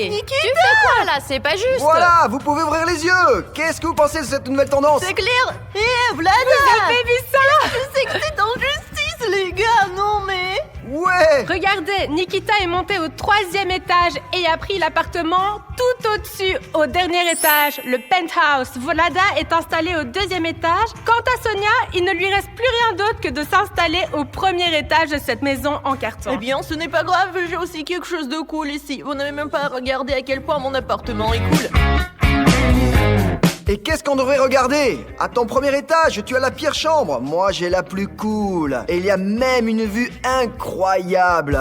Nikita! Tu fais quoi là? C'est pas juste. Voilà, vous pouvez ouvrir les yeux. Qu'est-ce que vous pensez de cette nouvelle tendance? C'est clair! Vlada! Vous avez vu ça? C'est que c'est en justice, les gars! Non mais... Ouais. Regardez, Nikita est montée au 3e étage et a pris l'appartement tout au-dessus, au dernier étage, le penthouse. Vlada est installée au 2e étage. Quant à Sonia, il ne lui reste plus rien d'autre que de s'installer au 1er étage de cette maison en carton. Eh bien, ce n'est pas grave, j'ai aussi quelque chose de cool ici. Vous n'avez même pas regardé à quel point mon appartement est cool. Et qu'est-ce qu'on devrait regarder? À ton 1er étage, tu as la pire chambre. Moi, j'ai la plus cool. Et il y a même une vue incroyable.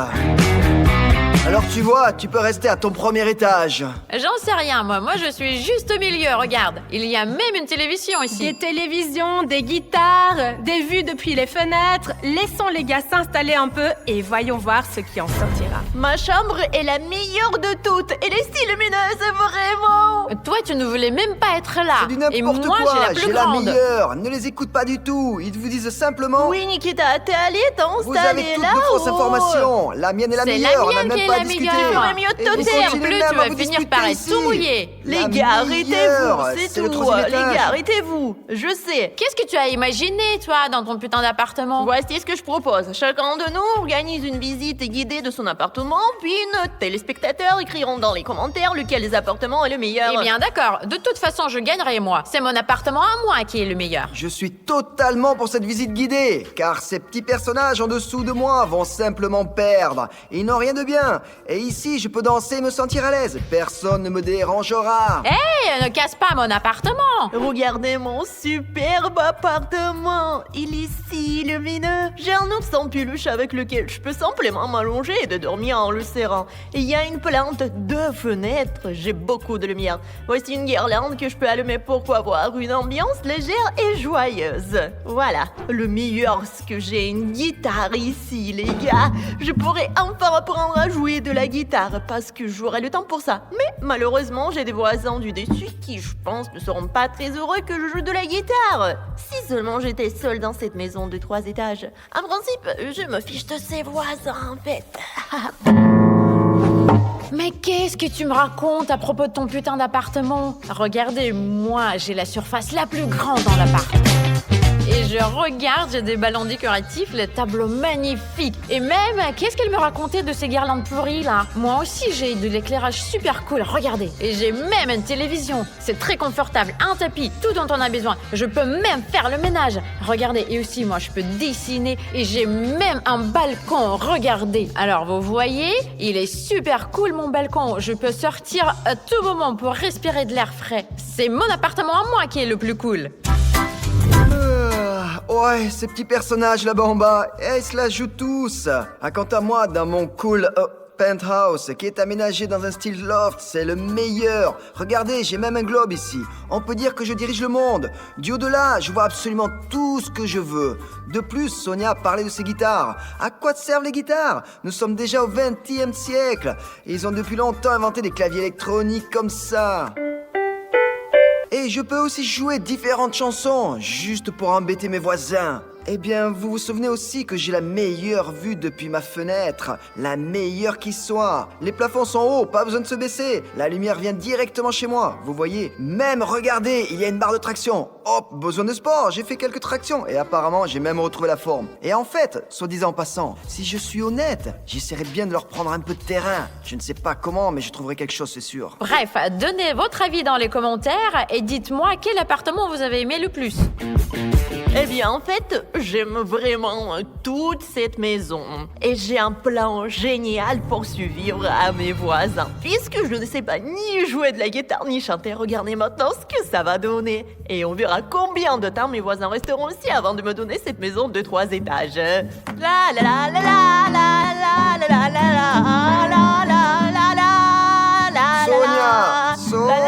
Alors tu vois, tu peux rester à ton 1er étage. J'en sais rien, moi. Moi, je suis juste au milieu, regarde. Il y a même une télévision ici. Des télévisions, des guitares, des vues depuis les fenêtres. Laissons les gars s'installer un peu et voyons voir ce qui en sortira. Ma chambre est la meilleure de toutes. Elle est si lumineuse, vraiment. Toi, tu ne voulais même pas être là. C'est du n'importe Et moi, quoi, j'ai la plus grande. meilleure. Ne les écoute pas du tout. Ils vous disent simplement... Oui, Nikita, t'es allé Vous avez t'installer toutes là de fausses informations. La mienne est la C'est la meilleure, on n'a mienne même qui est pas la discuté. meilleure. J'aurais mieux Et te vous taire. En continuez plus, même tu à vas vous finir disputer par être ici. tout mouillé. Les La gars, arrêtez-vous, meilleure, c'est le tout. 3e Les étage. gars, arrêtez-vous. Je sais. Qu'est-ce que tu as imaginé, toi, dans ton putain d'appartement? Voici ce que je propose. Chacun de nous organise une visite guidée de son appartement, puis nos téléspectateurs écriront dans les commentaires lequel des appartements est le meilleur. Eh bien, d'accord. De toute façon, je gagnerai, moi. C'est mon appartement à moi qui est le meilleur. Je suis totalement pour cette visite guidée, car ces petits personnages en dessous de moi vont simplement perdre. Ils n'ont rien de bien. Et ici, je peux danser et me sentir à l'aise. Personne ne me dérangera. Hé, ne casse pas mon appartement. Regardez mon superbe appartement. Il est si lumineux. J'ai un ours en peluche avec lequel je peux simplement m'allonger et de dormir en le serrant. Et il y a une plante, 2 fenêtres. J'ai beaucoup de lumière. Voici une guirlande que je peux allumer pour avoir une ambiance légère et joyeuse. Voilà, le meilleur, c'est que j'ai une guitare ici, les gars. Je pourrais enfin apprendre à jouer de la guitare parce que j'aurai le temps pour ça. Mais malheureusement, j'ai des voisins du dessus qui, je pense, ne seront pas très heureux que je joue de la guitare. Si seulement j'étais seule dans cette maison de 3 étages. En principe, je me fiche de ces voisins, en fait. Mais qu'est-ce que tu me racontes à propos de ton putain d'appartement? Regardez, moi, j'ai la surface la plus grande dans l'appart. Et je regarde, j'ai des ballons décoratifs, les tableaux magnifiques. Et même, qu'est-ce qu'elle me racontait de ces guirlandes pourries là? Moi aussi, j'ai de l'éclairage super cool, regardez. Et j'ai même une télévision. C'est très confortable, un tapis, tout dont on a besoin. Je peux même faire le ménage. Regardez, et aussi, moi, je peux dessiner. Et j'ai même un balcon, regardez. Alors, vous voyez, il est super cool mon balcon. Je peux sortir à tout moment pour respirer de l'air frais. C'est mon appartement à moi qui est le plus cool. Ouais, ces petits personnages là-bas en bas, ils se la jouent tous. Ah, quant à moi, dans mon cool penthouse, qui est aménagé dans un style loft, c'est le meilleur. Regardez, j'ai même un globe ici. On peut dire que je dirige le monde. Du haut de là, je vois absolument tout ce que je veux. De plus, Sonia parlait de ses guitares. À quoi te servent les guitares? Nous sommes déjà au XXe siècle. Et ils ont depuis longtemps inventé des claviers électroniques comme ça. Et je peux aussi jouer différentes chansons, juste pour embêter mes voisins. Eh bien, vous vous souvenez aussi que j'ai la meilleure vue depuis ma fenêtre. La meilleure qui soit. Les plafonds sont hauts, pas besoin de se baisser. La lumière vient directement chez moi, vous voyez. Même, regardez, il y a une barre de traction. Hop, besoin de sport, j'ai fait quelques tractions. Et apparemment, j'ai même retrouvé la forme. Et en fait, soit disant en passant, si je suis honnête, j'essaierai bien de leur prendre un peu de terrain. Je ne sais pas comment, mais je trouverai quelque chose, c'est sûr. Bref, donnez votre avis dans les commentaires et dites-moi quel appartement vous avez aimé le plus. Eh bien, en fait, j'aime vraiment toute cette maison. Et j'ai un plan génial pour survivre à mes voisins. Puisque je ne sais pas ni jouer de la guitare ni chanter, regardez maintenant ce que ça va donner. Et on verra combien de temps mes voisins resteront ici avant de me donner cette maison de 3 étages. La la la la la la la la la la la la la la. Sonia, Sonia.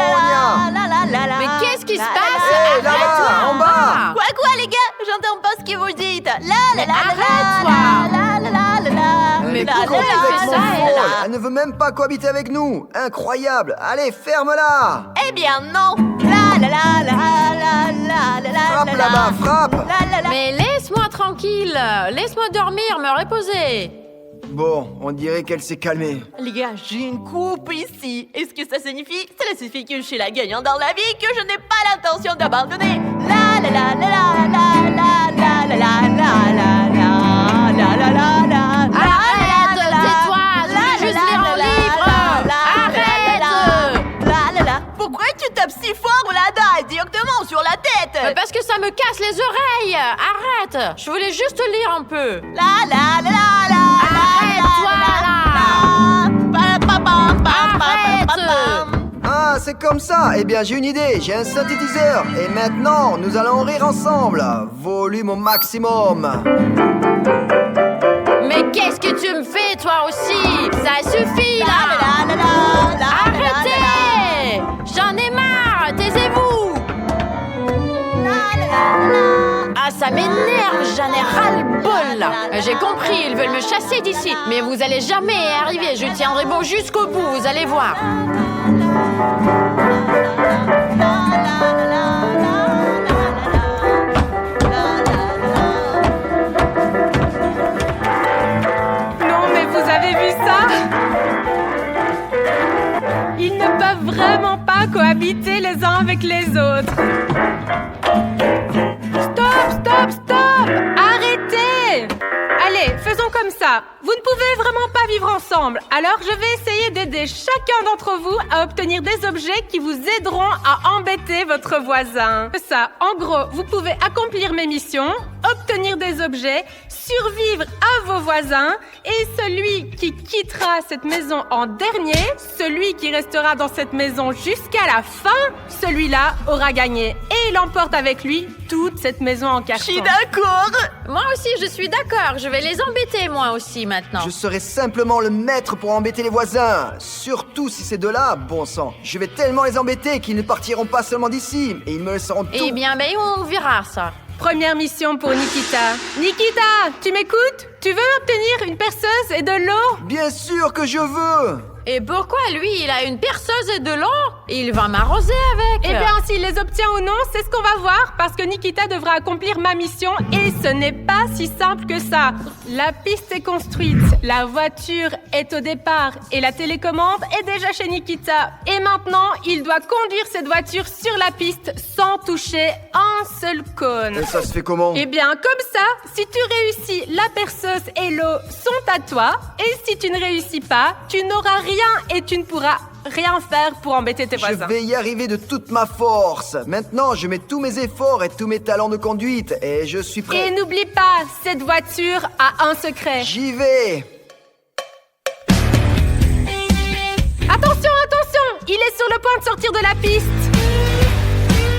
Mais qu'est-ce qui se passe? Hey, là-bas, Arrête-toi, en bas. Quoi les gars? J'entends pas ce que vous dites. La la la arrête-toi. la la la la la. Mais Elle est pourquoi tu fais complètement ça, folle. elle, Elle ne veut même pas cohabiter avec nous. Incroyable. Allez, ferme-la. Eh bien non. La la la la la la la la. Frappe là-bas, frappe. La la la. Mais laisse-moi tranquille. Laisse-moi dormir, me reposer. Bon, on dirait qu'elle s'est calmée. Les gars, j'ai une coupe ici. Est-ce que ça signifie? Cela signifie que je suis la gagnante dans la vie, que je n'ai pas l'intention d'abandonner. La la la la la la la la la la la la la la la. Arrête, tais-toi, je veux juste lire un livre. Arrête. Pourquoi tu tapes si fort, Vlada, directement sur la tête? Parce que ça me casse les oreilles. Arrête, je voulais juste lire un peu. La la la la la. Arrête-toi là. Ah, c'est comme ça. Eh bien, j'ai une idée. J'ai un synthétiseur. Et maintenant, nous allons rire ensemble. Volume au maximum. Mais qu'est-ce que tu me fais, toi aussi? Ça suffit, là. Arrêtez. J'en ai marre. Taisez-vous. Ah, ça m'énerve. J'en ai ras-le-bol, là. J'ai compris, ils veulent me chasser d'ici. Mais vous allez jamais y arriver. Je tiendrai bon jusqu'au bout, vous allez voir. Non, mais vous avez vu ça? Ils ne peuvent vraiment pas cohabiter les uns avec les autres. Stop, stop, stop! Arrêtez! Allez, faisons comme ça. Vous ne pouvez vraiment pas vivre ensemble. Alors, je vais essayer d'aider chacun d'entre vous à obtenir des objets qui vous aideront à embêter votre voisin. C'est ça. En gros, vous pouvez accomplir mes missions, obtenir des objets, survivre à vos voisins, et celui qui quittera cette maison en dernier, celui qui restera dans cette maison jusqu'à la fin, celui-là aura gagné. Et il emporte avec lui toute cette maison en Je carton. suis d'accord. Moi aussi, je suis d'accord. Je vais les embêter, moi aussi, maintenant. Je serai simplement le maître pour embêter les voisins. Surtout si ces deux-là, bon sang. Je vais tellement les embêter qu'ils ne partiront pas seulement d'ici. Et ils me laisseront tout. Eh bien, ben, on verra ça. Première mission pour Nikita. Nikita, tu m'écoutes? Tu veux obtenir une perceuse et de l'eau? Bien sûr que je veux. Et pourquoi lui, il a une perceuse et de l'eau? Il va m'arroser avec. Eh bien, s'il les obtient ou non, c'est ce qu'on va voir, parce que Nikita devra accomplir ma mission, et ce n'est pas si simple que ça. La piste est construite, la voiture est au départ, et la télécommande est déjà chez Nikita. Et maintenant, il doit conduire cette voiture sur la piste sans toucher un seul cône. Et ça se fait comment? Eh bien, comme ça, si tu réussis, la perceuse et l'eau sont à toi. Et si tu ne réussis pas, tu n'auras rien et tu ne pourras rien faire pour embêter tes Je voisins. vais y arriver de toute ma force. Maintenant, je mets tous mes efforts et tous mes talents de conduite. Et je suis Et prêt. n'oublie pas, cette voiture a un secret. J'y vais. Attention, attention! Il est sur le point de sortir de la piste.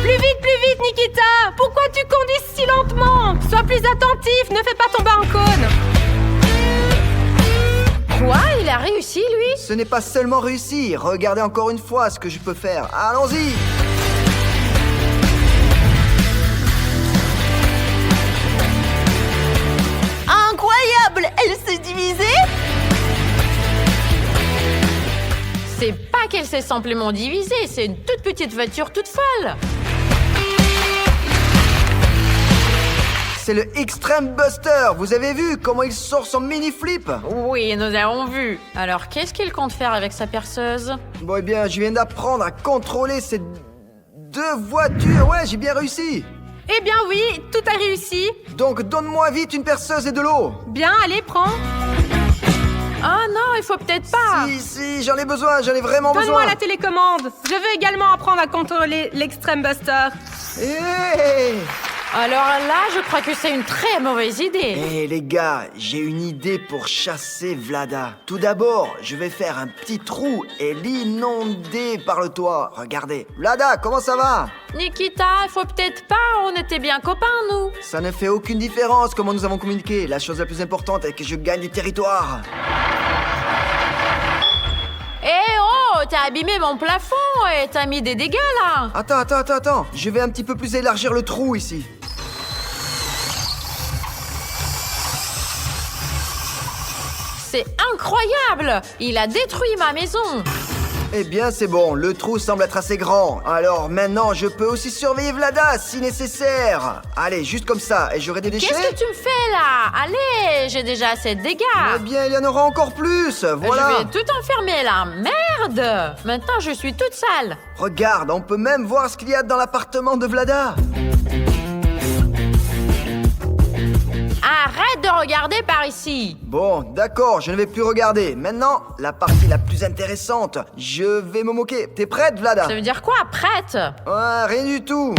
Plus vite, Nikita! Pourquoi tu conduis si lentement? Sois plus attentif, ne fais pas tomber un cône. Quoi? Il a réussi, lui? Ce n'est pas seulement réussi. Regardez encore une fois ce que je peux faire. Allons-y. Incroyable. Elle s'est divisée. C'est pas qu'elle s'est simplement divisée, c'est une toute petite voiture toute folle. C'est le Extreme Buster. Vous avez vu comment il sort son mini flip? Oui, nous avons vu. Alors, qu'est-ce qu'il compte faire avec sa perceuse? Bon, eh bien, je viens d'apprendre à contrôler ces deux voitures. Ouais, j'ai bien réussi. Eh bien oui, tout a réussi. Donc, donne-moi vite une perceuse et de l'eau. Bien, allez, prends. Ah non, il faut peut-être pas. Si, j'en ai besoin, j'en ai vraiment Donne-moi besoin. la télécommande. Je veux également apprendre à contrôler l'Extreme Buster. Hey! Alors là, je crois que c'est une très mauvaise idée. Eh les gars, j'ai une idée pour chasser Vlada. Tout d'abord, je vais faire un petit trou et l'inonder par le toit. Regardez. Vlada, comment ça va? Nikita, il faut peut-être pas, on était bien copains, nous. Ça ne fait aucune différence comment nous avons communiqué. La chose la plus importante est que je gagne du territoire. Eh oh, t'as abîmé mon plafond et t'as mis des dégâts, là. Attends. Je vais un petit peu plus élargir le trou ici. C'est incroyable. Il a détruit ma maison. Eh bien, c'est bon, le trou semble être assez grand. Alors maintenant, je peux aussi surveiller Vlada si nécessaire. Allez, juste comme ça, et j'aurai des déchets. Qu'est-ce que tu me fais là? Allez, j'ai déjà assez de dégâts. Eh bien, il y en aura encore plus, voilà. Je vais tout enfermer là. Merde! Maintenant, je suis toute sale. Regarde, on peut même voir ce qu'il y a dans l'appartement de Vlada. Arrête de regarder par ici. Bon, d'accord, je ne vais plus regarder. Maintenant, la partie la plus intéressante. Je vais me moquer. T'es prête, Vlada? Ça veut dire quoi, prête? Ouais, rien du tout.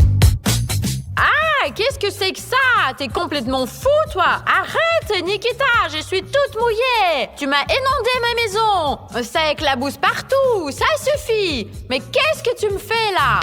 Ah, qu'est-ce que c'est que ça? T'es complètement fou, toi. Arrête, Nikita, je suis toute mouillée. Tu m'as inondé ma maison. Ça éclabousse partout, ça suffit. Mais qu'est-ce que tu me fais là?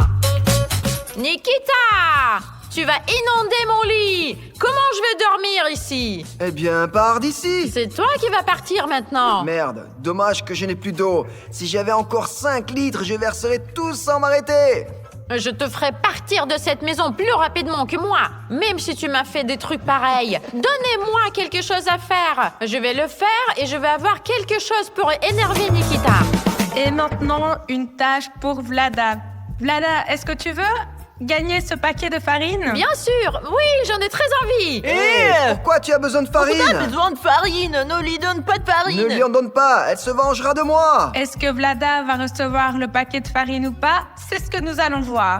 Nikita, tu vas inonder mon lit. Comment je vais dormir ici? Eh bien, pars d'ici. C'est toi qui vas partir maintenant. Merde, dommage que je n'ai plus d'eau. Si j'avais encore 5 litres, je verserais tout sans m'arrêter. Je te ferai partir de cette maison plus rapidement que moi, même si tu m'as fait des trucs pareils. Donnez-moi quelque chose à faire. Je vais le faire et je vais avoir quelque chose pour énerver Nikita. Et maintenant, une tâche pour Vlada. Vlada, est-ce que tu veux gagner ce paquet de farine? Bien sûr, oui, j'en ai très envie. Pourquoi tu as besoin de On a farine? besoin de farine, ne lui donne pas de farine. Ne lui en donne pas, elle se vengera de moi. Est-ce que Vlada va recevoir le paquet de farine ou pas? C'est ce que nous allons voir.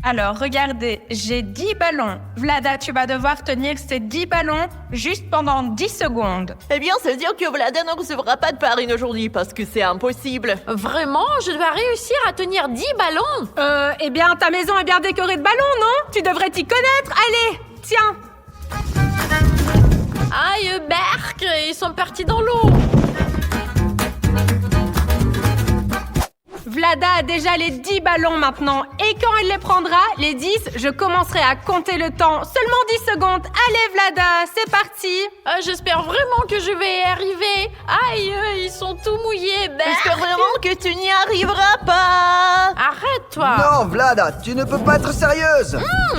Alors, regardez, j'ai 10 ballons. Vlada, tu vas devoir tenir ces 10 ballons juste pendant 10 secondes. Eh bien, ça veut dire que Vlada ne recevra pas de farine aujourd'hui parce que c'est impossible. Vraiment, je dois réussir à tenir 10 ballons. Eh bien, ta maison est bien décorée de ballons, non? Tu devrais t'y connaître. Allez, tiens. Aïe, Berk, ils sont partis dans l'eau. Vlada a déjà les 10 ballons maintenant. Et quand elle les prendra, les 10, je commencerai à compter le temps. Seulement 10 secondes. Allez, Vlada, c'est parti. J'espère vraiment que je vais y arriver. Aïe, ils sont tout mouillés, Berk. J'espère vraiment que tu n'y arriveras pas. Arrête-toi. Non, Vlada, tu ne peux pas être sérieuse.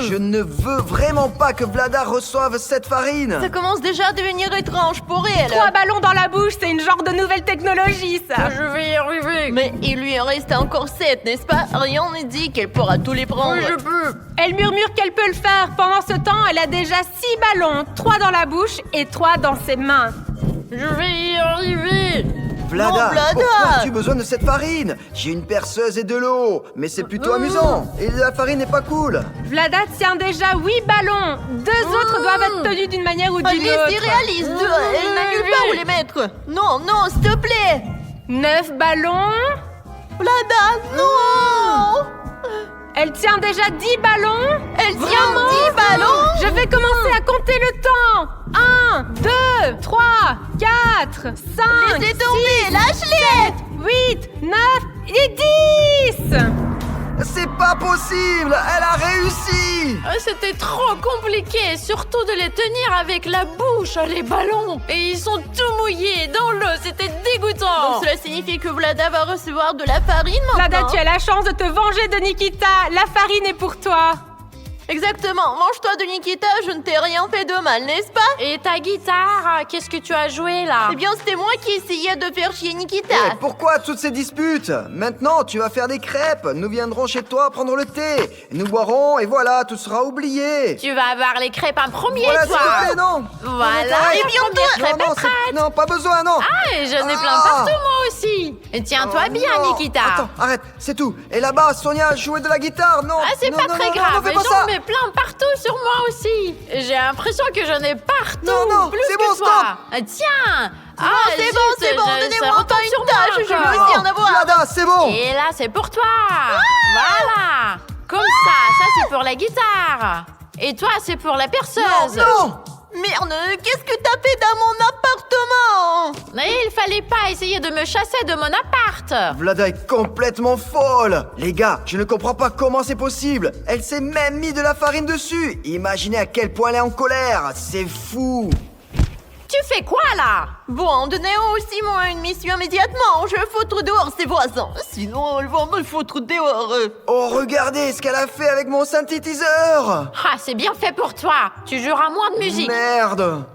Je ne veux vraiment pas que Vlada reçoive cette farine. Ça commence déjà à devenir étrange pour elle. 3 ballons dans la bouche, c'est une genre de nouvelle technologie, ça. Je vais y arriver. Mais il lui en reste encore 7, n'est-ce pas? Rien ne dit qu'elle pourra tous les prendre. Oui, je peux. Elle murmure qu'elle peut le faire. Pendant ce temps, elle a déjà 6 ballons. 3 dans la bouche et 3 dans ses mains. Je vais y arriver. Vlada, Non, Vlada. pourquoi as-tu besoin de cette farine? J'ai une perceuse et de l'eau, mais c'est plutôt amusant. Et la farine n'est pas cool. Vlada tient déjà 8 ballons. 2 autres doivent être tenus d'une manière ou d'une Allez, autre. c'est réaliste. Elle n'a nulle part où les mettre. Non, non, s'il te plaît. 9 ballons. Vlada, non. Elle tient déjà 10 ballons. Elle tient 10 ballons. Je vais commencer à compter le temps. 1, 2, 3, 4, 5, Laissez tomber, lâche-les. 8, 9 et 10. C'est pas possible. Elle a réussi. C'était trop compliqué, surtout de les tenir avec la bouche, les ballons. Et ils sont tout mouillés dans l'eau, c'était dégoûtant. Donc cela signifie que Vlada va recevoir de la farine Vlada, maintenant. tu as la chance de te venger de Nikita. La farine est pour toi. Exactement, mange-toi de Nikita, je ne t'ai rien fait de mal, n'est-ce pas? Et ta guitare, qu'est-ce que tu as joué là? Eh bien, c'était moi qui essayais de faire chier Nikita. Et pourquoi toutes ces disputes? Maintenant, tu vas faire des crêpes. Nous viendrons chez toi prendre le thé. Nous boirons et voilà, tout sera oublié. Tu vas avoir les crêpes en premier, Voilà, s'il toi. te plaît, non. Voilà, Non, et non, bientôt, non, crêpes non, est prête. non, pas besoin, non. Ah, et j'en ai plein Ah. partout, moi aussi. Et tiens-toi Oh, bien, non. Nikita. Attends, arrête, c'est tout. Et là-bas, Sonia jouait de la guitare, non. Ah, c'est non, pas non, très non, grave, non, fais mais pas j'en ça. mets plein partout sur moi aussi. J'ai l'impression que j'en ai partout, Non, non, plus c'est que bon, toi. stop. Ah, tiens. C'est bon, c'est bon, donnez-moi ça encore retombe une sur moi tâche, je encore. veux aussi en avoir. Vlada, c'est bon. Et là, c'est pour toi. Voilà. Comme ça c'est pour la guitare. Et toi, c'est pour la perceuse. Non. Merde, qu'est-ce que t'as fait dans mon appartement? Mais il fallait pas essayer de me chasser de mon appart. Vlada est complètement folle. Les gars, je ne comprends pas comment c'est possible. Elle s'est même mis de la farine dessus. Imaginez à quel point elle est en colère. C'est fou. Tu fais quoi là? Bon, donnez-moi aussi moi une mission immédiatement. Je vais foutre dehors ses voisins. Sinon, elles vont me foutre dehors. Oh, regardez ce qu'elle a fait avec mon synthétiseur. Ah, c'est bien fait pour toi. Tu joueras moins de musique. Merde.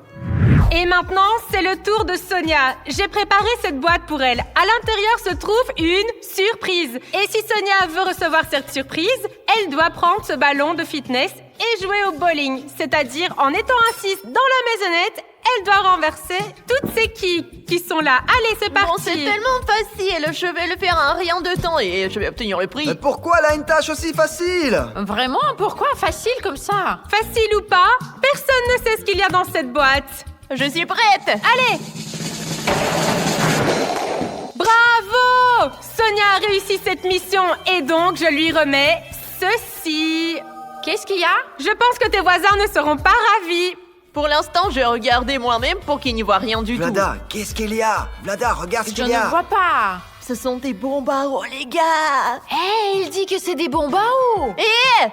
Et maintenant, c'est le tour de Sonia. J'ai préparé cette boîte pour elle. À l'intérieur se trouve une surprise. Et si Sonia veut recevoir cette surprise, elle doit prendre ce ballon de fitness et jouer au bowling. C'est-à-dire, en étant assise dans la maisonnette, elle doit renverser toutes ces quilles qui sont là. Allez, c'est parti. Bon, c'est tellement facile. Je vais le faire en rien de temps et je vais obtenir le prix. Mais pourquoi elle a une tâche aussi facile? Vraiment? Pourquoi facile comme ça? Facile ou pas, personne ne sait ce qu'il y a dans cette boîte. Je suis prête. Allez! Bravo! Sonia a réussi cette mission et donc je lui remets ceci. Qu'est-ce qu'il y a? Je pense que tes voisins ne seront pas ravis. Pour l'instant, j'ai regardé moi-même pour qu'ils n'y voient rien du Vlada, qu'est-ce qu'il y a? Vlada, regarde ce Je qu'il y ne a. vois pas. tout. Ce sont des bombes à eau, les gars. Hé, il dit que c'est des bombes à eau. Eh,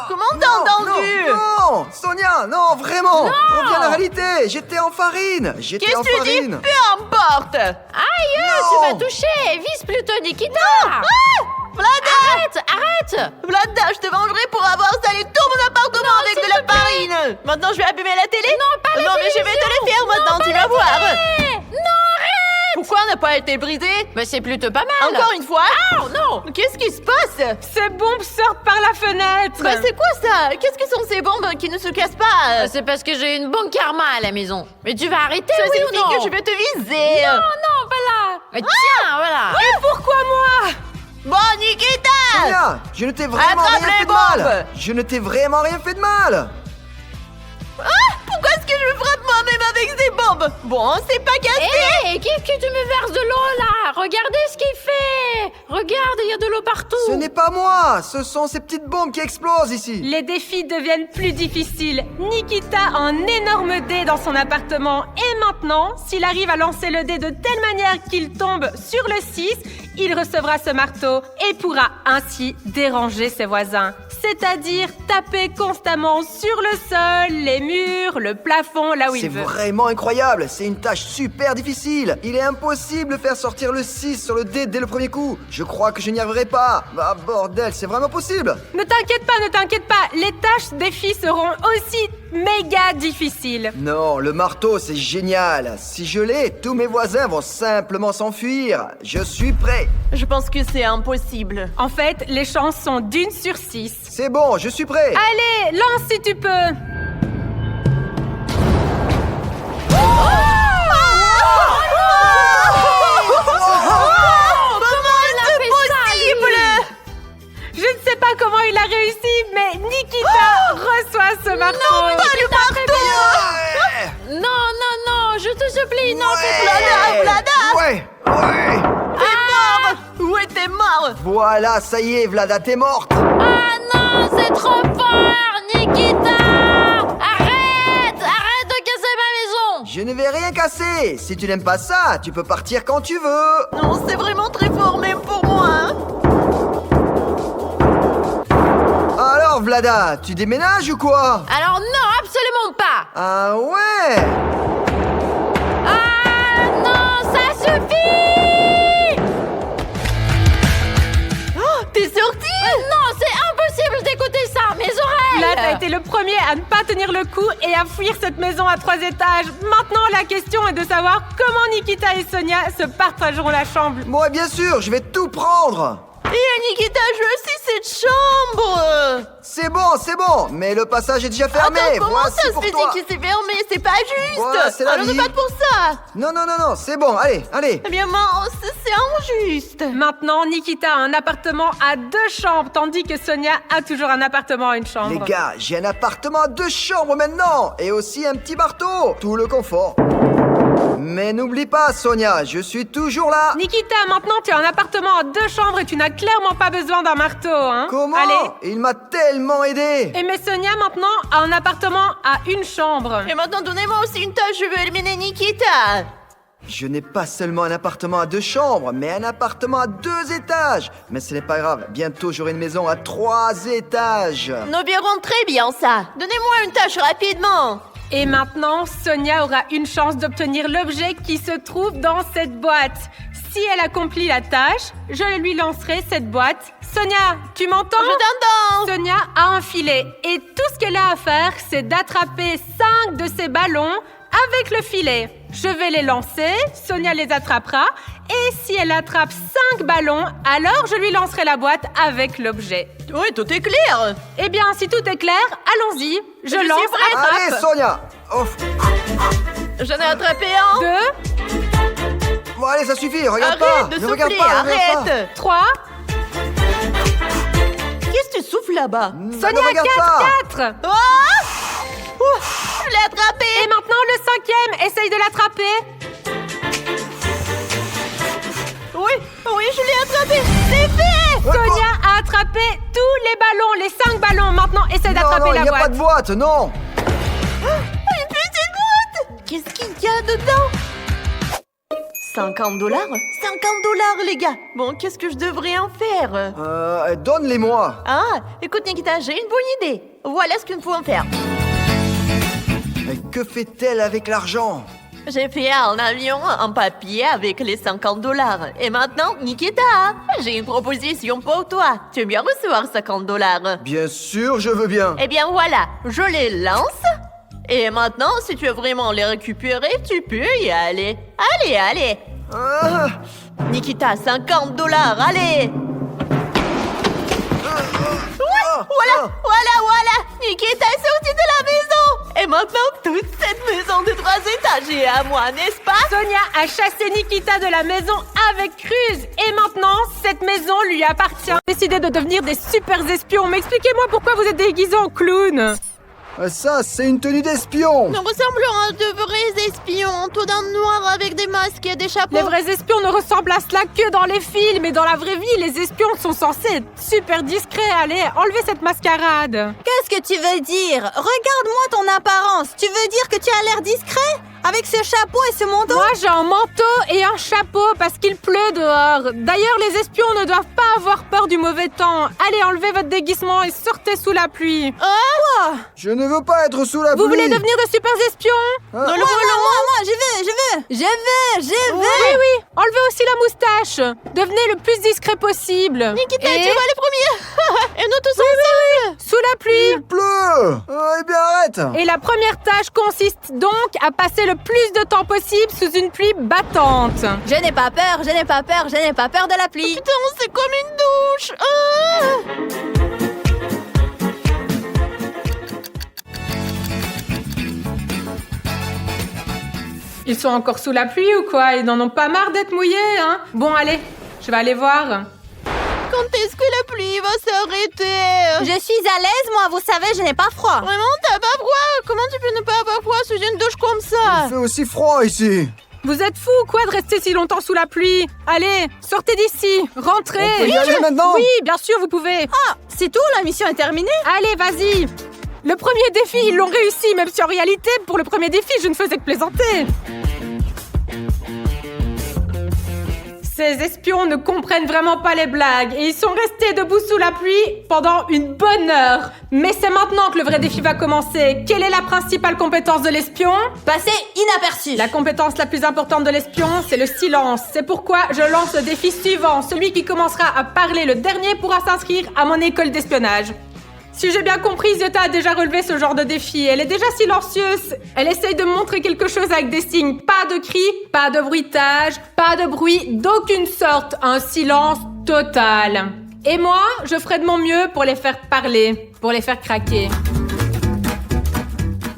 comment t'as entendu? Non, Sonia, non, vraiment. Reviens à la réalité. J'étais en farine. Qu'est-ce que tu dis? Peu importe. Aïe, Non. tu vas toucher. Vise plutôt Nikita. Vlada! Arrête. Vlada, je te vengerai pour avoir salé tout mon appartement avec de la farine. Maintenant, je vais abîmer la télé. Non, pas la Non, mais je vais te le faire maintenant, tu vas voir. Pourquoi n'a pas été brisé? Mais c'est plutôt pas mal. Encore une fois? Oh non. Qu'est-ce qui se passe? Ces bombes sortent par la fenêtre. Bah, c'est quoi ça? Qu'est-ce que sont ces bombes qui ne se cassent pas? C'est parce que j'ai une bonne karma à la maison. Mais tu vas arrêter, Ça oui ou signifie non? que je vais te viser. Non, voilà. Mais tiens, voilà. Et pourquoi moi? Bon, Nikita! Sonia, je ne t'ai vraiment Attrape rien les fait de mal. bombes. Je ne t'ai vraiment rien fait de mal. Pourquoi est-ce que je me frappe moi-même avec ces bombes? Bon, c'est pas cassé. Hé, qu'est-ce que tu me verses de l'eau là? Regardez ce qu'il fait. Regarde, il y a de l'eau partout. Ce n'est pas moi. Ce sont ces petites bombes qui explosent ici. Les défis deviennent plus difficiles. Nikita a un énorme dé dans son appartement. Et maintenant, s'il arrive à lancer le dé de telle manière qu'il tombe sur le 6, il recevra ce marteau et pourra ainsi déranger ses voisins. C'est-à-dire taper constamment sur le sol, les murs, le plafond, là où C'est il veut. vraiment incroyable. C'est une tâche super difficile. Il est impossible de faire sortir le 6 sur le dé dès le premier coup. Je crois que je n'y arriverai pas. Bah bordel, c'est vraiment possible. Ne t'inquiète pas. Les tâches défis seront aussi méga difficiles. Non, le marteau, c'est génial. Si je l'ai, tous mes voisins vont simplement s'enfuir. Je suis prêt. Je pense que c'est impossible. En fait, les chances sont d'1 sur 6. C'est bon, je suis prêt. Allez, lance si tu peux. Je ne sais pas comment il a réussi, mais Nikita reçoit ce marteau. Non, pas le marteau! Ouais. Non, je te supplie, non, Ouais. Vlada. Ouais. Où était mort? Voilà, ça y est, Vlada, t'es morte. Ah non, c'est trop fort, Nikita. Arrête de casser ma maison. Je ne vais rien casser. Si tu n'aimes pas ça, tu peux partir quand tu veux. Non, c'est vraiment très fort même pour moi. Hein? Alors, Vlada, tu déménages ou quoi? Alors non, absolument pas. Ah ouais. Ah non, ça suffit. T'es sorti? Non, c'est impossible d'écouter ça, mes oreilles. Vlad a été le premier à ne pas tenir le coup et à fuir cette maison à 3 étages. Maintenant, la question est de savoir comment Nikita et Sonia se partageront la chambre. Moi, bien sûr, je vais tout prendre. Et Nikita, je veux aussi cette chambre. C'est bon, mais le passage est déjà fermé. Attends, comment Voici ça se pour fait toi. que c'est fermé? C'est pas juste. Voilà, c'est la Alors ne vie. pas pour ça. Non, c'est bon, allez. Eh bien, mince, c'est injuste. Maintenant, Nikita a un appartement à 2 chambres, tandis que Sonia a toujours un appartement à 1 chambre. Les gars, j'ai un appartement à 2 chambres maintenant. Et aussi un petit marteau. Tout le confort. Mais n'oublie pas, Sonia, je suis toujours là. Nikita, maintenant tu as un appartement à 2 chambres et tu n'as clairement pas besoin d'un marteau, hein? Comment? Allez. Il m'a tellement aidé. Et mais Sonia, maintenant, a un appartement à 1 chambre. Et maintenant, donnez-moi aussi une tâche, je veux éliminer Nikita. Je n'ai pas seulement un appartement à 2 chambres, mais un appartement à 2 étages. Mais ce n'est pas grave, bientôt j'aurai une maison à 3 étages. Nous verrons très bien ça. Donnez-moi une tâche rapidement. Et maintenant, Sonia aura une chance d'obtenir l'objet qui se trouve dans cette boîte. Si elle accomplit la tâche, je lui lancerai cette boîte. Sonia, tu m'entends? Je t'entends. Sonia a un filet et tout ce qu'elle a à faire, c'est d'attraper 5 de ces ballons avec le filet. Je vais les lancer, Sonia les attrapera, et si elle attrape 5 ballons, alors je lui lancerai la boîte avec l'objet. Oui, tout est clair. Eh bien, si tout est clair, allons-y. Je suis lance, prête. Allez, attrape. Sonia. Ouf. J'en ai attrapé un. 2, Bon, allez, ça suffit, regarde pas. Arrête de Ne regarde souffler, pas, ne regarde pas. arrête. 3, Qu'est-ce que tu souffles là-bas? Sonia, ne regarde pas. 4. Oh je l'ai attrapé. Et maintenant, le 5e, essaye de l'attraper. Oui, oui, je l'ai attrapé. C'est fait. Sonia a attrapé tous les ballons, les 5 ballons. Maintenant, essaye Non, d'attraper non, la il n'y a pas boîte. de boîte, non. Une petite boîte. Qu'est-ce qu'il y a dedans? 50 $? 50 $, les gars. Bon, qu'est-ce que je devrais en faire? Donne-les-moi. Ah, écoute Nikita, j'ai une bonne idée. Voilà ce que nous pouvons faire. Mais que fait-elle avec l'argent? J'ai fait un avion en papier avec les 50 $. Et maintenant, Nikita, j'ai une proposition pour toi. Tu veux bien recevoir 50 $? Bien sûr, je veux bien. Eh bien voilà, je les lance. Et maintenant, si tu veux vraiment les récupérer, tu peux y aller. Allez, allez. Ah, Nikita, 50 $, allez. Voilà. Nikita est sortie de la maison. Et maintenant, toute cette maison de 3 étages est à moi, n'est-ce pas? Sonia a chassé Nikita de la maison avec Cruz. Et maintenant, cette maison lui appartient. Décidez de devenir des super espions. Mais expliquez-moi pourquoi vous êtes déguisés en clown. Ça, c'est une tenue d'espion. Nous ressemblons à de vrais espions, tout en noir avec des masques et des chapeaux. Les vrais espions ne ressemblent à cela que dans les films. Et dans la vraie vie, les espions sont censés être super discrets. Allez, enlevez cette mascarade. Qu'est-ce que tu veux dire? Regarde-moi ton apparence. Tu veux dire que tu as l'air discret? Avec ce chapeau et ce manteau? Moi, j'ai un manteau et un chapeau parce qu'il pleut dehors. D'ailleurs, les espions ne doivent pas avoir peur du mauvais temps. Allez, enlevez votre déguisement et sortez sous la pluie. Je ne veux pas être sous la pluie. Vous voulez devenir de super espions? Ah, Moi, j'y vais. Oui, enlevez aussi la moustache. Devenez le plus discret possible. Nikita, Et tu vois les premiers. Et nous tous ensemble. sous la pluie. Il pleut. Eh bien, arrête. Et la première tâche consiste donc à passer le plus de temps possible sous une pluie battante. Je n'ai pas peur de la pluie. Putain, c'est comme une douche. Ils sont encore sous la pluie ou quoi? Ils n'en ont pas marre d'être mouillés, hein? Bon, allez, je vais aller voir. Quand est-ce que la pluie va s'arrêter? Je suis à l'aise, moi, vous savez, je n'ai pas froid. Vraiment, t'as pas froid? Comment tu peux ne pas avoir froid sous une douche comme ça? Il fait aussi froid ici. Vous êtes fous ou quoi de rester si longtemps sous la pluie? Allez, sortez d'ici, rentrez. On peut y aller maintenant? Oui, bien sûr, vous pouvez. C'est tout, la mission est terminée. Allez, vas-y. Le premier défi, ils l'ont réussi, même si en réalité, pour le premier défi, je ne faisais que plaisanter. Ces espions ne comprennent vraiment pas les blagues et ils sont restés debout sous la pluie pendant une bonne heure. Mais c'est maintenant que le vrai défi va commencer. Quelle est la principale compétence de l'espion? Passé inaperçu. La compétence la plus importante de l'espion, c'est le silence. C'est pourquoi je lance le défi suivant. Celui qui commencera à parler le dernier pourra s'inscrire à mon école d'espionnage. Si j'ai bien compris, Zeta a déjà relevé ce genre de défi. Elle est déjà silencieuse. Elle essaye de montrer quelque chose avec des signes. Pas de cris, pas de bruitage, pas de bruit d'aucune sorte. Un silence total. Et moi, je ferai de mon mieux pour les faire parler, pour les faire craquer.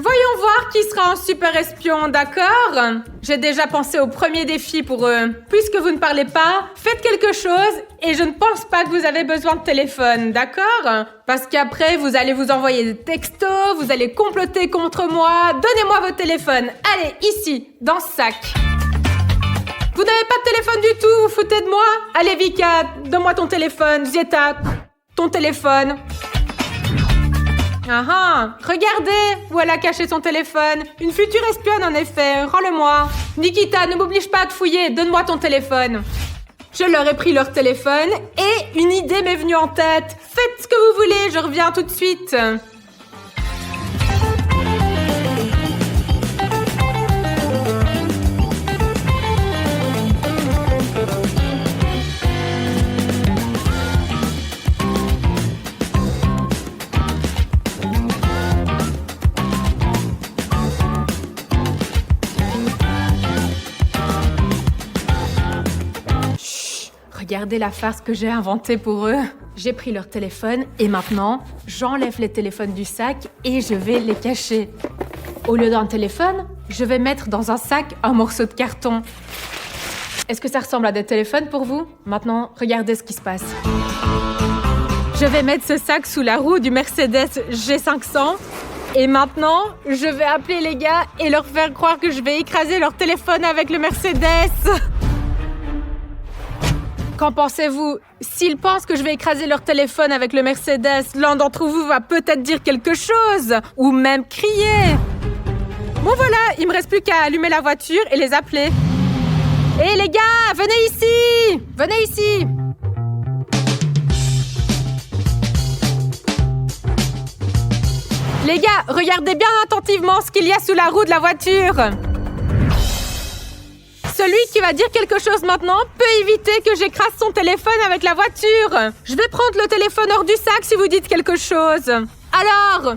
Voyons voir qui sera un super espion, d'accord? J'ai déjà pensé au premier défi pour eux. Puisque vous ne parlez pas, faites quelque chose et je ne pense pas que vous avez besoin de téléphone, d'accord? Parce qu'après, vous allez vous envoyer des textos, vous allez comploter contre moi. Donnez-moi vos téléphones. Allez, ici, dans ce sac. Vous n'avez pas de téléphone du tout, vous foutez de moi? Allez, Vika, donne-moi ton téléphone. Zeta, ton téléphone. Ah ah, regardez où elle a caché son téléphone. Une future espionne en effet, rends-le-moi. Nikita, ne m'oblige pas à te fouiller, donne-moi ton téléphone. Je leur ai pris leur téléphone et une idée m'est venue en tête. Faites ce que vous voulez, je reviens tout de suite. Regardez la farce que j'ai inventée pour eux. J'ai pris leur téléphone et maintenant, j'enlève les téléphones du sac et je vais les cacher. Au lieu d'un téléphone, je vais mettre dans un sac un morceau de carton. Est-ce que ça ressemble à des téléphones pour vous? Maintenant, regardez ce qui se passe. Je vais mettre ce sac sous la roue du Mercedes G500. Et maintenant, je vais appeler les gars et leur faire croire que je vais écraser leur téléphone avec le Mercedes. Qu'en pensez-vous? S'ils pensent que je vais écraser leur téléphone avec le Mercedes, l'un d'entre vous va peut-être dire quelque chose ou même crier. Bon voilà, il me reste plus qu'à allumer la voiture et les appeler. Hé les gars, venez ici! Venez ici! Les gars, regardez bien attentivement ce qu'il y a sous la roue de la voiture. Celui qui va dire quelque chose maintenant peut éviter que j'écrase son téléphone avec la voiture. Je vais prendre le téléphone hors du sac si vous dites quelque chose. Alors,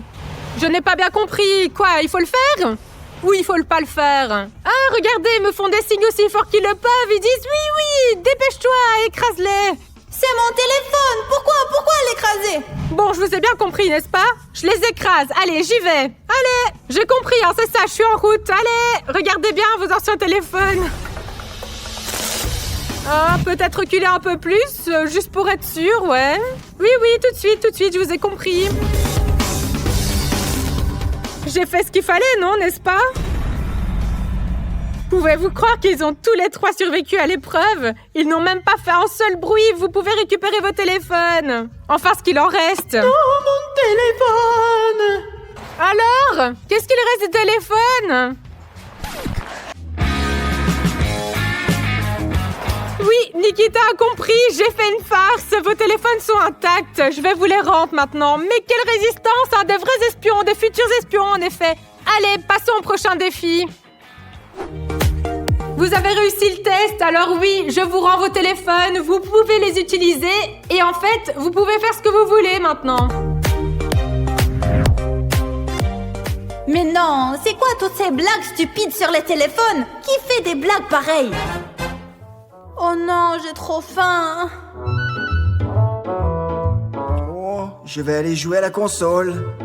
je n'ai pas bien compris. Quoi, il faut le faire? Ou il faut pas le faire? Ah, regardez, ils me font des signes aussi forts qu'ils le peuvent. Ils disent oui, dépêche-toi, écrase-les. C'est mon téléphone! Pourquoi l'écraser? Bon, je vous ai bien compris, n'est-ce pas? Je les écrase. Allez, j'y vais. Allez, j'ai compris, hein, c'est ça, je suis en route. Allez, regardez bien vos anciens téléphones. Ah, peut-être reculer un peu plus, juste pour être sûr, ouais. Oui, tout de suite, je vous ai compris. J'ai fait ce qu'il fallait, non, n'est-ce pas? Pouvez-vous croire qu'ils ont tous les trois survécu à l'épreuve? Ils n'ont même pas fait un seul bruit. Vous pouvez récupérer vos téléphones. Enfin, ce qu'il en reste. Oh, mon téléphone! Alors, qu'est-ce qu'il reste du téléphone? Oui, Nikita a compris. J'ai fait une farce. Vos téléphones sont intacts. Je vais vous les rendre maintenant. Mais quelle résistance, hein, des vrais espions, des futurs espions, en effet. Allez, passons au prochain défi. Vous avez réussi le test, alors oui, je vous rends vos téléphones, vous pouvez les utiliser et en fait, vous pouvez faire ce que vous voulez maintenant. Mais non, c'est quoi toutes ces blagues stupides sur les téléphones? Qui fait des blagues pareilles? Oh non, j'ai trop faim. Oh, je vais aller jouer à la console.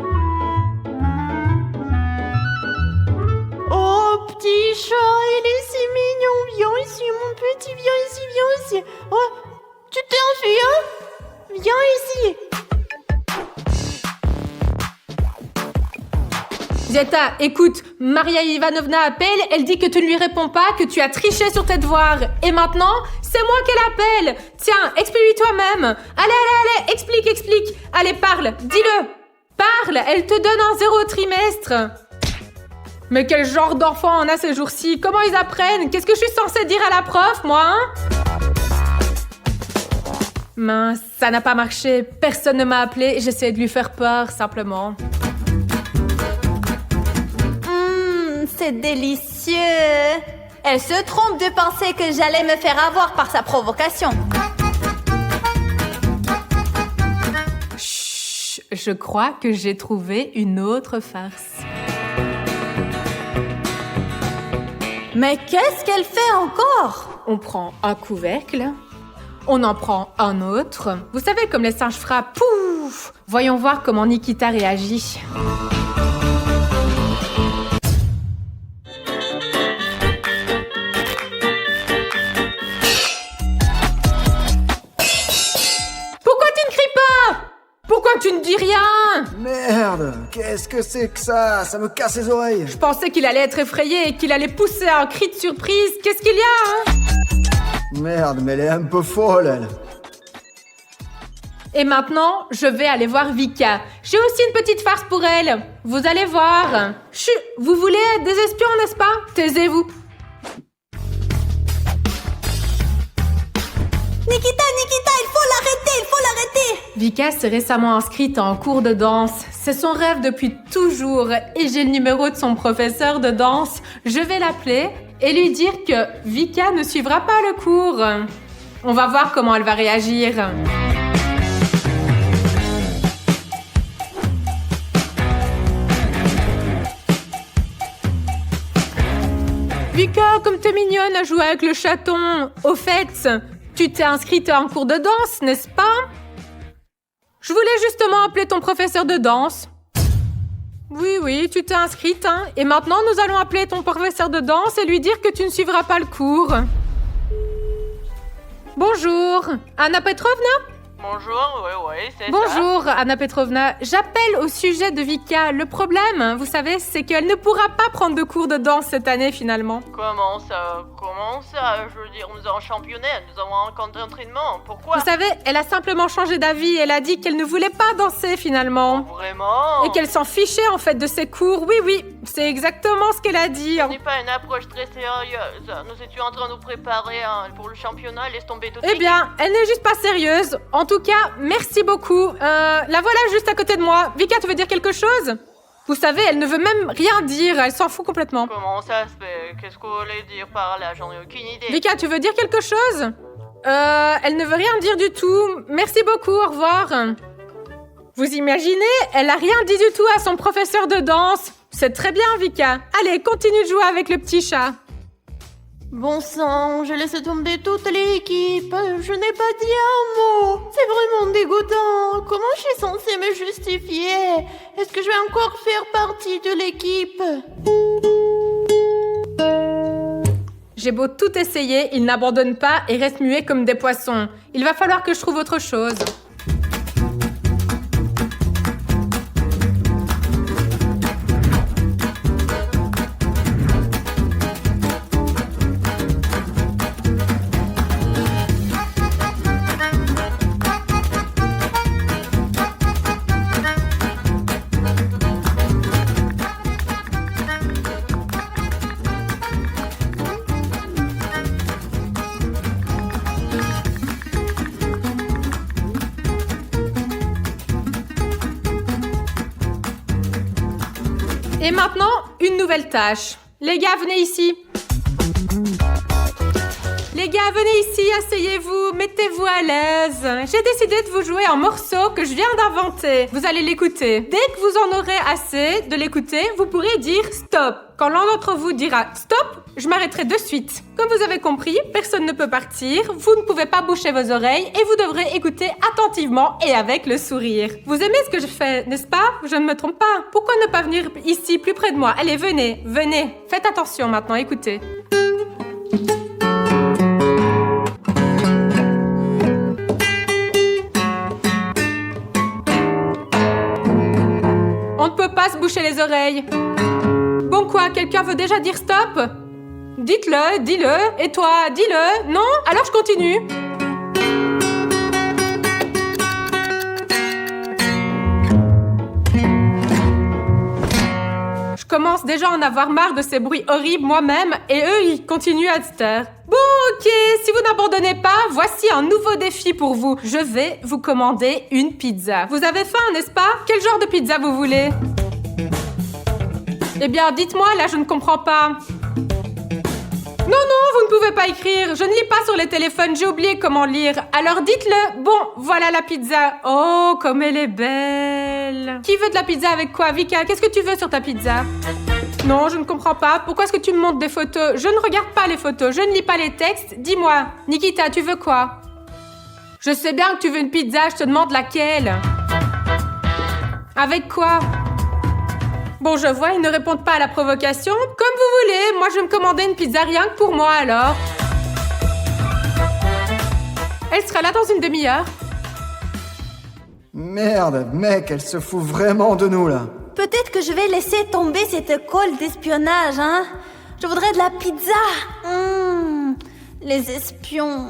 Oh, petit chat, il est si mignon. Viens ici, mon petit, viens ici. Oh, tu t'es enfui, hein? Viens ici. Zeta, écoute, Maria Ivanovna appelle, elle dit que tu ne lui réponds pas, que tu as triché sur tes devoirs. Et maintenant, c'est moi qu'elle appelle. Tiens, explique-lui toi-même. Allez, explique. Allez, parle, dis-le. Parle, elle te donne un 0 trimestre. Mais quel genre d'enfant on a ces jours-ci? Comment ils apprennent? Qu'est-ce que je suis censée dire à la prof, moi, hein? Mince, ça n'a pas marché. Personne ne m'a appelé. J'essaie de lui faire peur, simplement. C'est délicieux. Elle se trompe de penser que j'allais me faire avoir par sa provocation. Chut, je crois que j'ai trouvé une autre farce. Mais qu'est-ce qu'elle fait encore? On prend un couvercle, on en prend un autre. Vous savez, comme les singes frappent, pouf! Voyons voir comment Nikita réagit. Pourquoi tu ne cries pas? Pourquoi tu ne dis rien? Merde, qu'est-ce que c'est que ça? Ça me casse les oreilles. Je pensais qu'il allait être effrayé et qu'il allait pousser un cri de surprise. Qu'est-ce qu'il y a, hein? Merde, mais elle est un peu folle, elle. Et maintenant, je vais aller voir Vika. J'ai aussi une petite farce pour elle. Vous allez voir. Chut, vous voulez être des espions, n'est-ce pas? Taisez-vous. Nikita, il faut l'arrêter! Vika s'est récemment inscrite en cours de danse. C'est son rêve depuis toujours et j'ai le numéro de son professeur de danse. Je vais l'appeler et lui dire que Vika ne suivra pas le cours. On va voir comment elle va réagir. Vika, comme t'es mignonne à jouer avec le chaton. Au fait, Tu t'es inscrite en cours de danse, n'est-ce pas? Je voulais justement appeler ton professeur de danse. Oui, tu t'es inscrite, hein. Et maintenant, nous allons appeler ton professeur de danse et lui dire que tu ne suivras pas le cours. Bonjour, Anna Petrovna? Bonjour, oui, c'est ça. Bonjour, Anna Petrovna. J'appelle au sujet de Vika. Le problème, vous savez, c'est qu'elle ne pourra pas prendre de cours de danse cette année, finalement. Comment ça? Je veux dire, nous avons championnat, nous avons un camp d'entraînement. Pourquoi? Vous savez, elle a simplement changé d'avis. Elle a dit qu'elle ne voulait pas danser, finalement. Vraiment? Et qu'elle s'en fichait, en fait, de ses cours. Oui, c'est exactement ce qu'elle a dit. Ce n'est pas une approche très sérieuse. Nous étions en train de nous préparer pour le championnat, laisse tomber tout de Eh suite. bien, elle n'est juste pas sérieuse. En tout cas, merci beaucoup. La voilà juste à côté de moi. Vika, tu veux dire quelque chose? Vous savez, elle ne veut même rien dire. Elle s'en fout complètement. Comment ça se fait? Qu'est-ce que vous voulez dire par là? J'en ai aucune idée. Vika, tu veux dire quelque chose? Elle ne veut rien dire du tout. Merci beaucoup, au revoir. Vous imaginez? Elle a rien dit du tout à son professeur de danse. C'est très bien, Vika. Allez, continue de jouer avec le petit chat. Bon sang, j'ai laissé tomber toute l'équipe. Je n'ai pas dit un mot. C'est vraiment dégoûtant. Comment je suis censée me justifier? Est-ce que je vais encore faire partie de l'équipe? J'ai beau tout essayer, ils n'abandonnent pas et restent muets comme des poissons. Il va falloir que je trouve autre chose. Et maintenant, une nouvelle tâche. Les gars, venez ici. Les gars, venez ici, asseyez-vous, mettez-vous à l'aise. J'ai décidé de vous jouer un morceau que je viens d'inventer. Vous allez l'écouter. Dès que vous en aurez assez de l'écouter, vous pourrez dire stop. Quand l'un d'entre vous dira stop, je m'arrêterai de suite. Comme vous avez compris, personne ne peut partir, vous ne pouvez pas boucher vos oreilles et vous devrez écouter attentivement et avec le sourire. Vous aimez ce que je fais, n'est-ce pas? Je ne me trompe pas. Pourquoi ne pas venir ici, plus près de moi? Allez, venez, venez. Faites attention maintenant, écoutez. On ne peut pas se boucher les oreilles. Bon quoi, quelqu'un veut déjà dire stop? Dites-le, dis-le. Et toi, dis-le. Non? Alors je continue. Je commence déjà à en avoir marre de ces bruits horribles moi-même et eux, ils continuent à se taire. Bon, ok, si vous n'abandonnez pas, voici un nouveau défi pour vous. Je vais vous commander une pizza. Vous avez faim, n'est-ce pas? Quel genre de pizza vous voulez? Eh bien, dites-moi, là, je ne comprends pas. Non, vous ne pouvez pas écrire. Je ne lis pas sur les téléphones, j'ai oublié comment lire. Alors dites-le. Bon, voilà la pizza. Oh, comme elle est belle. Qui veut de la pizza avec quoi? Vika, qu'est-ce que tu veux sur ta pizza? Non, je ne comprends pas. Pourquoi est-ce que tu me montres des photos? Je ne regarde pas les photos, je ne lis pas les textes. Dis-moi, Nikita, tu veux quoi? Je sais bien que tu veux une pizza, je te demande laquelle. Avec quoi? Bon, je vois, ils ne répondent pas à la provocation. Comme vous voulez, moi je vais me commander une pizza rien que pour moi alors. Elle sera là dans une demi-heure. Merde, mec, elle se fout vraiment de nous, là. Peut-être que je vais laisser tomber cette école d'espionnage, hein. Je voudrais de la pizza. Les espions.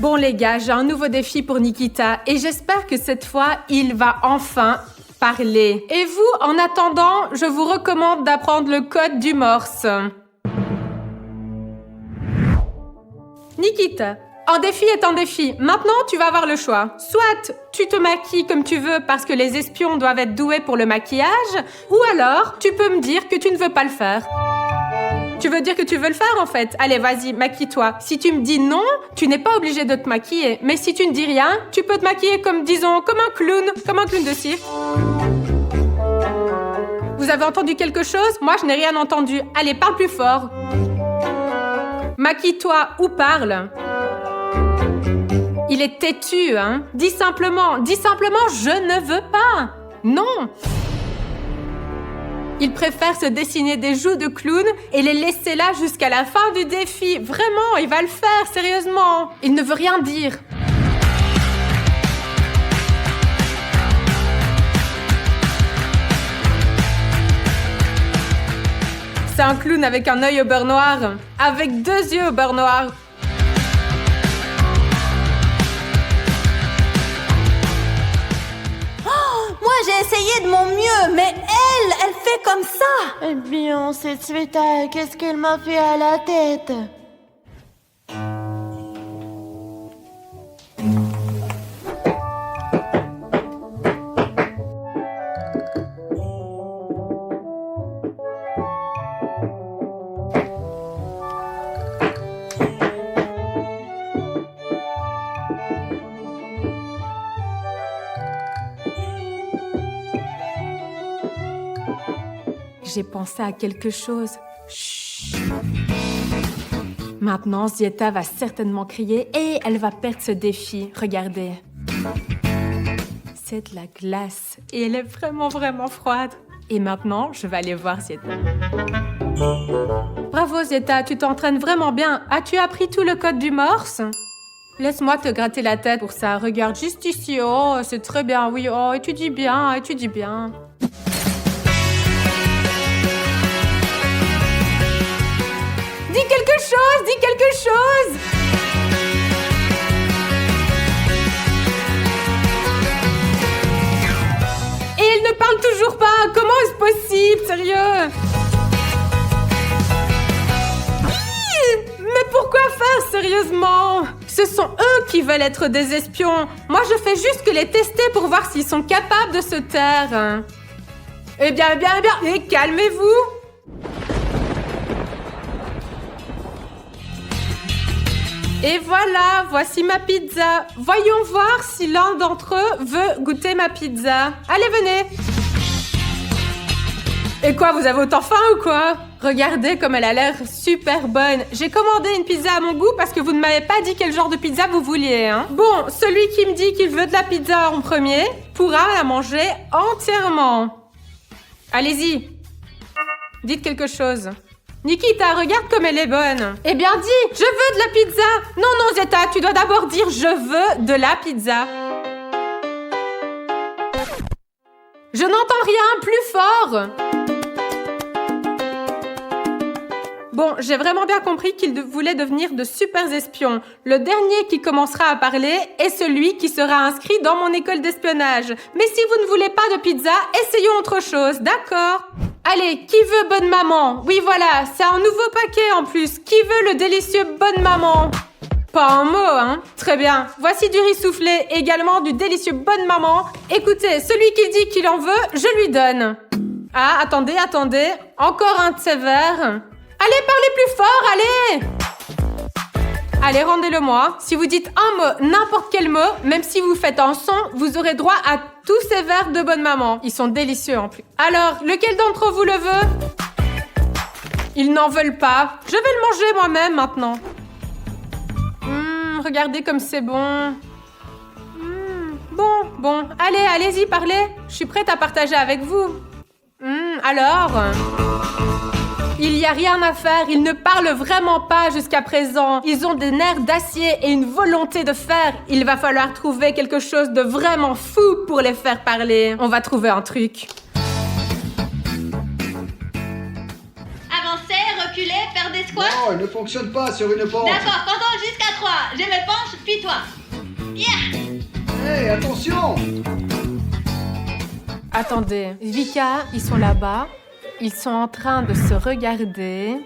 Bon les gars, j'ai un nouveau défi pour Nikita et j'espère que cette fois, il va enfin parler. Et vous, en attendant, je vous recommande d'apprendre le code du Morse. Nikita, un défi est un défi. Maintenant, tu vas avoir le choix. Soit tu te maquilles comme tu veux parce que les espions doivent être doués pour le maquillage, ou alors tu peux me dire que tu ne veux pas le faire. Tu veux dire que tu veux le faire, en fait? Allez, vas-y, maquille-toi. Si tu me dis non, tu n'es pas obligé de te maquiller. Mais si tu ne dis rien, tu peux te maquiller comme, disons, comme un clown de cirque. Vous avez entendu quelque chose? Moi, je n'ai rien entendu. Allez, parle plus fort. Maquille-toi ou parle. Il est têtu, hein? Dis simplement, je ne veux pas. Non. Il préfère se dessiner des joues de clown et les laisser là jusqu'à la fin du défi. Vraiment, il va le faire, sérieusement. Il ne veut rien dire. C'est un clown avec un œil au beurre noir, avec 2 yeux au beurre noir. Moi, j'ai essayé de mon mieux, mais elle fait comme ça. Eh bien, cette Sveta, qu'est-ce qu'elle m'a fait à la tête? J'ai pensé à quelque chose. Chut. Maintenant, Zieta va certainement crier et elle va perdre ce défi. Regardez. C'est de la glace et elle est vraiment, vraiment froide. Et maintenant, je vais aller voir Zieta. Bravo, Zieta, tu t'entraînes vraiment bien. As-tu appris tout le code du Morse? Laisse-moi te gratter la tête pour ça. Regarde juste ici. Oh, c'est très bien. Oui, oh, étudie bien, étudie bien. Dis quelque chose! Et elle ne parle toujours pas! Comment est-ce possible, sérieux? Mais pourquoi faire, sérieusement? Ce sont eux qui veulent être des espions. Moi, je fais juste que les tester pour voir s'ils sont capables de se taire. Eh bien, et calmez-vous! Et voilà, voici ma pizza. Voyons voir si l'un d'entre eux veut goûter ma pizza. Allez, venez. Et quoi, vous avez autant faim ou quoi? Regardez comme elle a l'air super bonne. J'ai commandé une pizza à mon goût parce que vous ne m'avez pas dit quel genre de pizza vous vouliez, hein. Bon, celui qui me dit qu'il veut de la pizza en premier pourra la manger entièrement. Allez-y. Dites quelque chose. Nikita, regarde comme elle est bonne. Eh bien, dis, je veux de la pizza. Non, Zeta, tu dois d'abord dire je veux de la pizza. Je n'entends rien, plus fort. Bon, j'ai vraiment bien compris qu'ils voulaient devenir de super espions. Le dernier qui commencera à parler est celui qui sera inscrit dans mon école d'espionnage. Mais si vous ne voulez pas de pizza, essayons autre chose, d'accord? Allez, qui veut bonne maman? Oui, voilà, c'est un nouveau paquet en plus. Qui veut le délicieux bonne maman? Pas un mot, hein? Très bien. Voici du riz soufflé, également du délicieux bonne maman. Écoutez, celui qui dit qu'il en veut, je lui donne. Ah, attendez. Encore un de ces verres. Allez, parlez plus fort, allez! Allez, rendez-le-moi. Si vous dites un mot, n'importe quel mot, même si vous faites un son, vous aurez droit à tous ces verres de bonne maman. Ils sont délicieux en plus. Alors, lequel d'entre vous le veut? Ils n'en veulent pas. Je vais le manger moi-même maintenant. Regardez comme c'est bon. Bon. Allez-y, parlez. Je suis prête à partager avec vous. Alors... Il n'y a rien à faire, ils ne parlent vraiment pas jusqu'à présent. Ils ont des nerfs d'acier et une volonté de faire. Il va falloir trouver quelque chose de vraiment fou pour les faire parler. On va trouver un truc. Avancer, reculer, faire des squats. Non, il ne fonctionne pas sur une pente. D'accord, comptons jusqu'à 3. Je me penche, puis toi. Yeah. Hé, attention! Attendez, Vika, ils sont là-bas. Ils sont en train de se regarder.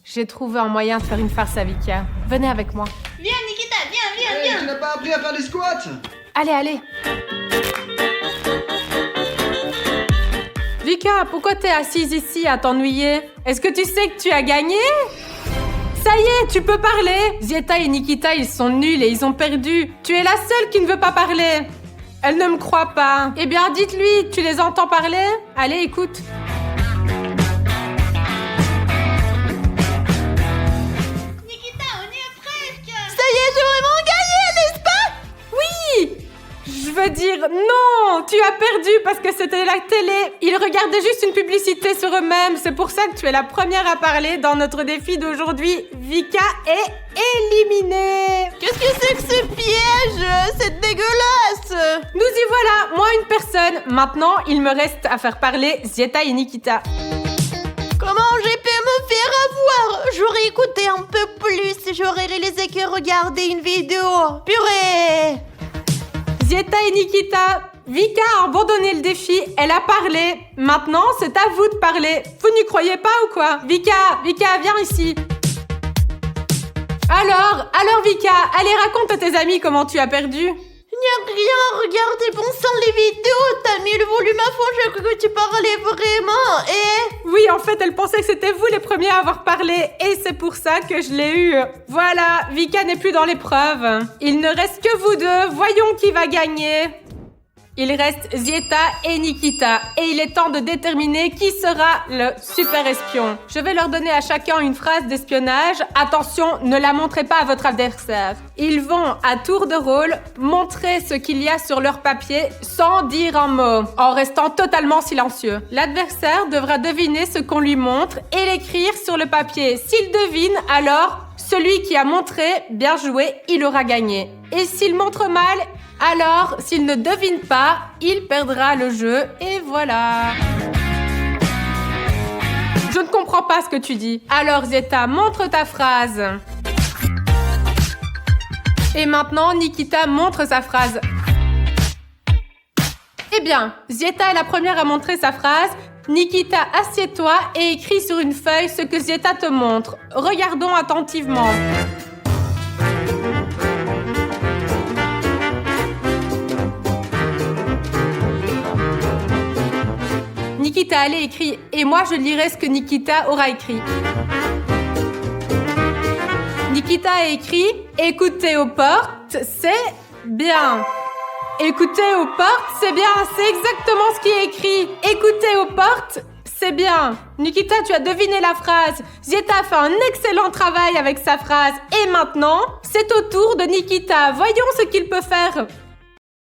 J'ai trouvé un moyen de faire une farce à Vika. Venez avec moi. Viens, Nikita, viens, Hey, tu n'as pas appris à faire des squats? Allez, allez. Vika, pourquoi t'es assise ici à t'ennuyer? Est-ce que tu sais que tu as gagné? Ça y est, tu peux parler. Zieta et Nikita, ils sont nuls et ils ont perdu. Tu es la seule qui ne veut pas parler. Elle ne me croit pas. Eh bien, dites-lui, tu les entends parler? Allez, écoute. Nikita, on y est presque. Ça y est, j'ai vraiment gagné, n'est-ce pas? Oui! Je veux dire, non! Tu as perdu parce que c'était la télé. Ils regardaient juste une publicité sur eux-mêmes. C'est pour ça que tu es la première à parler dans notre défi d'aujourd'hui. Vika est éliminée. Qu'est-ce que c'est que ce piège? C'est dégueulasse! Nous y voilà, moi une personne. Maintenant, il me reste à faire parler Zieta et Nikita. Comment j'ai pu me faire avoir? J'aurais écouté un peu plus, j'aurais réalisé que regarder une vidéo. Purée! Zieta et Nikita, Vika a abandonné le défi, elle a parlé. Maintenant, c'est à vous de parler. Vous n'y croyez pas ou quoi? Vika, viens ici. Alors Vika, allez raconte à tes amis comment tu as perdu. Il n'y a rien, regardez bon sang les vidéos, t'as mis le volume à fond, j'ai cru que tu parlais vraiment, et... Oui, en fait, elle pensait que c'était vous les premiers à avoir parlé, et c'est pour ça que je l'ai eu. Voilà, Vika n'est plus dans l'épreuve. Il ne reste que vous deux, voyons qui va gagner. Il reste Zieta et Nikita, et il est temps de déterminer qui sera le super espion. Je vais leur donner à chacun une phrase d'espionnage. Attention, ne la montrez pas à votre adversaire. Ils vont, à tour de rôle, montrer ce qu'il y a sur leur papier sans dire un mot, en restant totalement silencieux. L'adversaire devra deviner ce qu'on lui montre et l'écrire sur le papier. S'il devine, alors, celui qui a montré, bien joué, il aura gagné. Et s'il montre mal, alors, s'il ne devine pas, il perdra le jeu, et voilà. Je ne comprends pas ce que tu dis. Alors, Zieta, montre ta phrase. Et maintenant, Nikita montre sa phrase. Eh bien, Zieta est la première à montrer sa phrase. Nikita, assieds-toi et écris sur une feuille ce que Zieta te montre. Regardons attentivement. Nikita, allez, écris. Et moi, je lirai ce que Nikita aura écrit. Nikita a écrit « Écoutez aux portes, c'est bien ». Écoutez aux portes, c'est bien. C'est exactement ce qui est écrit. Écoutez aux portes, c'est bien. Nikita, tu as deviné la phrase. Zieta a fait un excellent travail avec sa phrase. Et maintenant, c'est au tour de Nikita. Voyons ce qu'il peut faire.